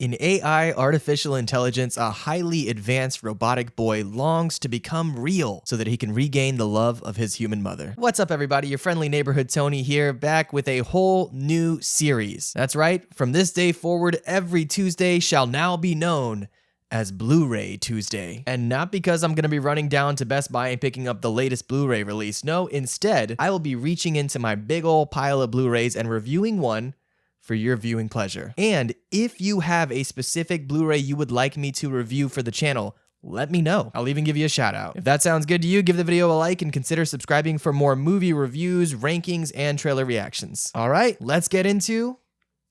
In AI, artificial intelligence, a highly advanced robotic boy longs to become real so that he can regain the love of his human mother. What's up, everybody? Your friendly neighborhood Tony here, back with a whole new series. That's right, from this day forward, every Tuesday shall now be known as Blu-ray Tuesday. And not because I'm gonna be running down to Best Buy and picking up the latest Blu-ray release. No, instead, I will be reaching into my big old pile of Blu-rays and reviewing one for your viewing pleasure. And if you have a specific Blu-ray you would like me to review for the channel, let me know. I'll even give you a shout out. If that sounds good to you, give the video a like and consider subscribing for more movie reviews, rankings, and trailer reactions. All right, let's get into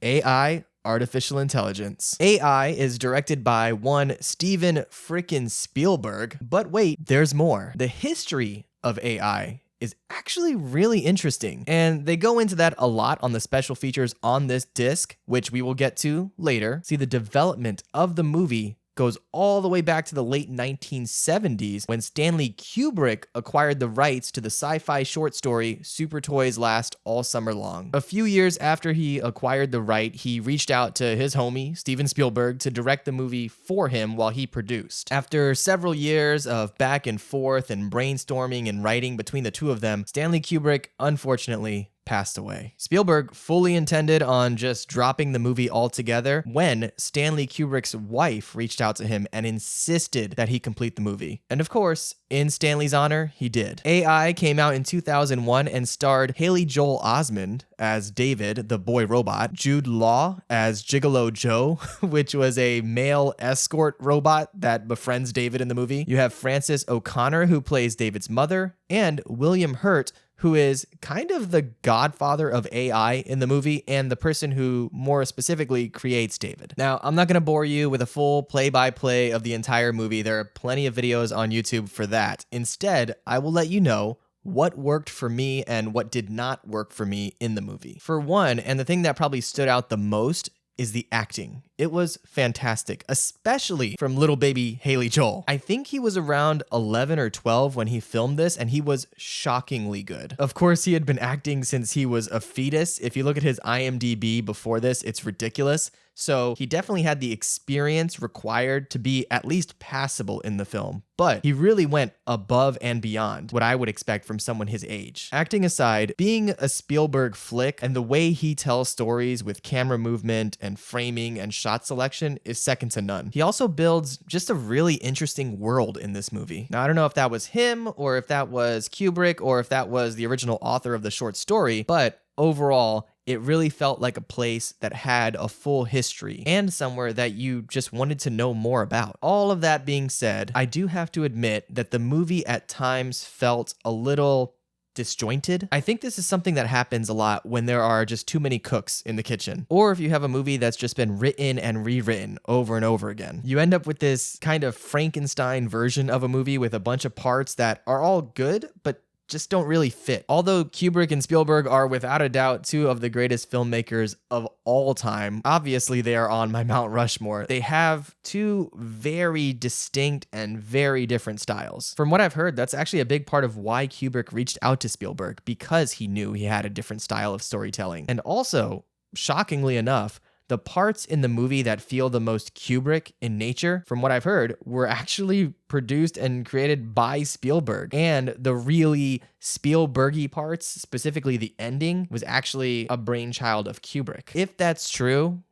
AI, artificial intelligence. AI is directed by one Steven frickin' Spielberg, but wait, there's more. The history of AI is actually really interesting, and they go into that a lot on the special features on this disc, which we will get to later. See, the development of the movie goes all the way back to the late 1970s when Stanley Kubrick acquired the rights to the sci-fi short story Super Toys Last All Summer Long. A few years after he acquired the right, he reached out to his homie, Steven Spielberg, to direct the movie for him while he produced. After several years of back and forth and brainstorming and writing between the two of them, Stanley Kubrick, unfortunately, passed away. Spielberg fully intended on just dropping the movie altogether when Stanley Kubrick's wife reached out to him and insisted that he complete the movie. And of course, in Stanley's honor, he did. AI came out in 2001 and starred Haley Joel Osment as David, the boy robot, Jude Law as Gigolo Joe, which was a male escort robot that befriends David in the movie. You have Frances O'Connor, who plays David's mother, and William Hurt, who is kind of the godfather of AI in the movie and the person who more specifically creates David. Now, I'm not going to bore you with a full play-by-play of the entire movie. There are plenty of videos on YouTube for that. Instead, I will let you know what worked for me and what did not work for me in the movie. For one, and the thing that probably stood out the most, is the acting. It was fantastic, especially from little baby Haley Joel. I think he was around 11 or 12 when he filmed this, and he was shockingly good. Of course, he had been acting since he was a fetus. If you look at his IMDb before this, it's ridiculous. So he definitely had the experience required to be at least passable in the film, but he really went above and beyond what I would expect from someone his age. Acting aside, being a Spielberg flick and the way he tells stories with camera movement and framing and shot selection is second to none. He also builds just a really interesting world in this movie. Now, I don't know if that was him or if that was Kubrick or if that was the original author of the short story, but overall, it really felt like a place that had a full history and somewhere that you just wanted to know more about. All of that being said, I do have to admit that the movie at times felt a little disjointed. I think this is something that happens a lot when there are just too many cooks in the kitchen, or if you have a movie that's just been written and rewritten over and over again. You end up with this kind of Frankenstein version of a movie with a bunch of parts that are all good, but just don't really fit. Although Kubrick and Spielberg are without a doubt two of the greatest filmmakers of all time, obviously they are on my Mount Rushmore. They have two very distinct and very different styles. From what I've heard, that's actually a big part of why Kubrick reached out to Spielberg, because he knew he had a different style of storytelling. And also, shockingly enough, the parts in the movie that feel the most Kubrick in nature, from what I've heard, were actually produced and created by Spielberg. And the really Spielberg-y parts, specifically the ending, was actually a brainchild of Kubrick. If that's true,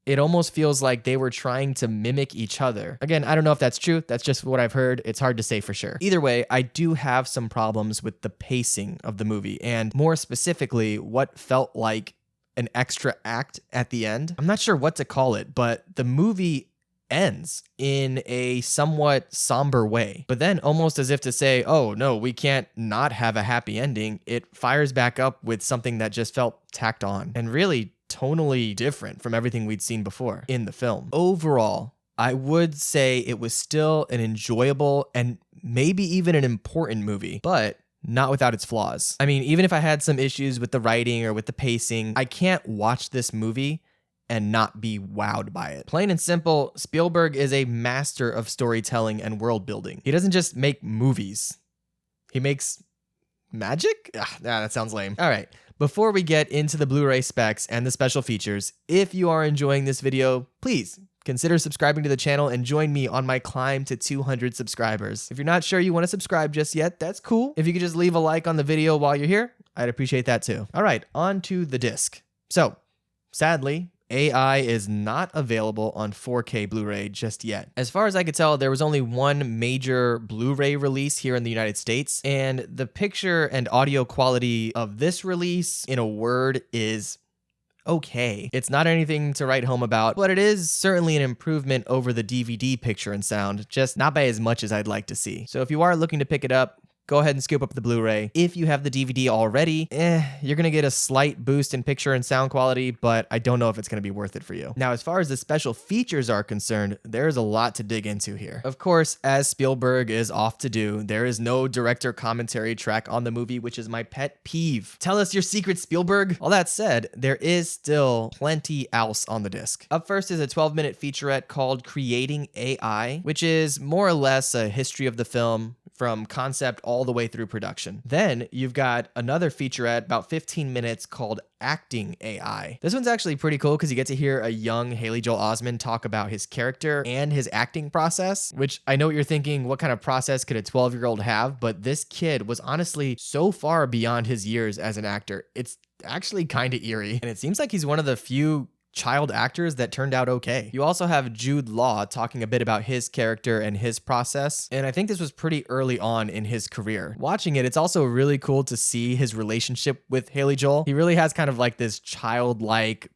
it almost feels like they were trying to mimic each other. Again, I don't know if that's true. That's just what I've heard. It's hard to say for sure. Either way, I do have some problems with the pacing of the movie, and more specifically, what felt like an extra act at the end. I'm not sure what to call it, but the movie ends in a somewhat somber way. But then, almost as if to say, oh no, we can't not have a happy ending, it fires back up with something that just felt tacked on and really tonally different from everything we'd seen before in the film. Overall, I would say it was still an enjoyable and maybe even an important movie, but not without its flaws. I mean, even if I had some issues with the writing or with the pacing, I can't watch this movie and not be wowed by it. Plain and simple, Spielberg is a master of storytelling and world building. He doesn't just make movies. He makes magic? That sounds lame. All right, Before we get into the Blu-ray specs and the special features, if you are enjoying this video, please consider subscribing to the channel and join me on my climb to 200 subscribers. If you're not sure you want to subscribe just yet, that's cool. If you could just leave a like on the video while you're here, I'd appreciate that too. All right, on to the disc. So, sadly, AI is not available on 4K Blu-ray just yet. As far as I could tell, there was only one major Blu-ray release here in the United States, and the picture and audio quality of this release, in a word, is okay. It's not anything to write home about, but it is certainly an improvement over the DVD picture and sound, just not by as much as I'd like to see. So if you are looking to pick it up, go ahead and scoop up the Blu-ray. If you have the DVD already, you're gonna get a slight boost in picture and sound quality, but I don't know if it's gonna be worth it for you. Now, as far as the special features are concerned, there's a lot to dig into here. Of course, as Spielberg is off to do, there is no director commentary track on the movie, which is my pet peeve. Tell us your secret, Spielberg. All that said, there is still plenty else on the disc. Up first is a 12-minute featurette called Creating AI, which is more or less a history of the film, from concept all the way through production. Then you've got another featurette, about 15 minutes, called Acting AI. This one's actually pretty cool because you get to hear a young Haley Joel Osment talk about his character and his acting process, which I know what you're thinking, what kind of process could a 12-year-old have? But this kid was honestly so far beyond his years as an actor. It's actually kind of eerie. And it seems like he's one of the few child actors that turned out okay. You also have Jude Law talking a bit about his character and his process, and I think this was pretty early on in his career. Watching it, it's also really cool to see his relationship with Haley Joel. He really has kind of like this childlike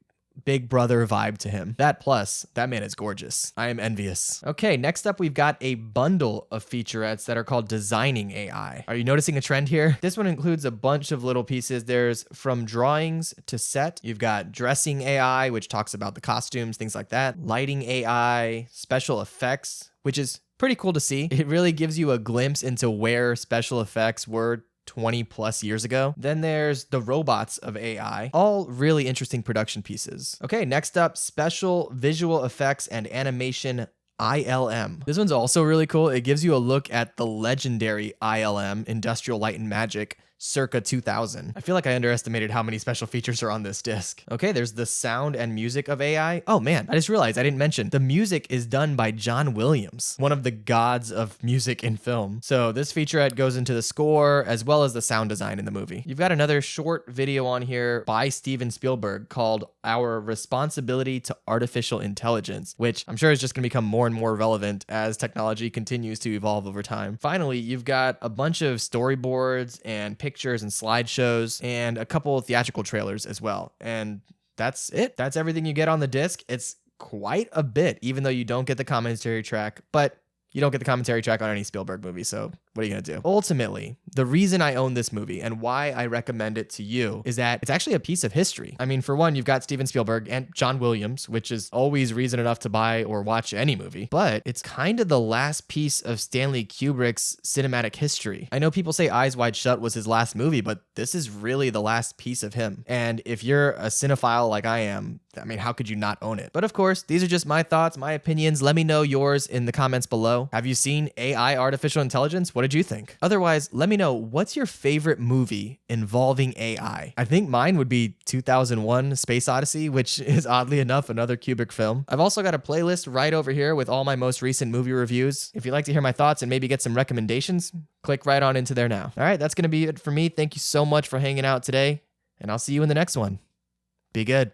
big brother vibe to him. That plus, that man is gorgeous. I am envious. Okay, next up we've got a bundle of featurettes that are called Designing AI. Are you noticing a trend here? This one includes a bunch of little pieces. There's from drawings to set. You've got Dressing AI, which talks about the costumes, things like that. Lighting AI, special effects, which is pretty cool to see. It really gives you a glimpse into where special effects were 20 plus years ago. Then there's the robots of AI, all really interesting production pieces. Okay, next up, special visual effects and animation ILM. This one's also really cool. It gives you a look at the legendary ILM, Industrial Light and Magic, circa 2000. I feel like I underestimated how many special features are on this disc. Okay, there's the sound and music of AI. Oh man, I just realized I didn't mention the music is done by John Williams, one of the gods of music in film. So this featurette goes into the score as well as the sound design in the movie. You've got another short video on here by Steven Spielberg called Our Responsibility to Artificial Intelligence, which I'm sure is just gonna become more and more relevant as technology continues to evolve over time. Finally, you've got a bunch of storyboards and pictures and slideshows and a couple of theatrical trailers as well. And that's it. That's everything you get on the disc. It's quite a bit, even though you don't get the commentary track, but you don't get the commentary track on any Spielberg movie, so what are you gonna do? Ultimately, the reason I own this movie and why I recommend it to you is that it's actually a piece of history. I mean, for one, you've got Steven Spielberg and John Williams, which is always reason enough to buy or watch any movie, but it's kind of the last piece of Stanley Kubrick's cinematic history. I know people say Eyes Wide Shut was his last movie, but this is really the last piece of him. And if you're a cinephile like I am, I mean, how could you not own it? But of course, these are just my thoughts, my opinions. Let me know yours in the comments below. Have you seen AI artificial intelligence? What did you think? Otherwise, let me know, what's your favorite movie involving AI? I think mine would be 2001 Space Odyssey, which is oddly enough another Kubrick film. I've also got a playlist right over here with all my most recent movie reviews. If you'd like to hear my thoughts and maybe get some recommendations, click right on into there now. All right, that's going to be it for me. Thank you so much for hanging out today, and I'll see you in the next one. Be good.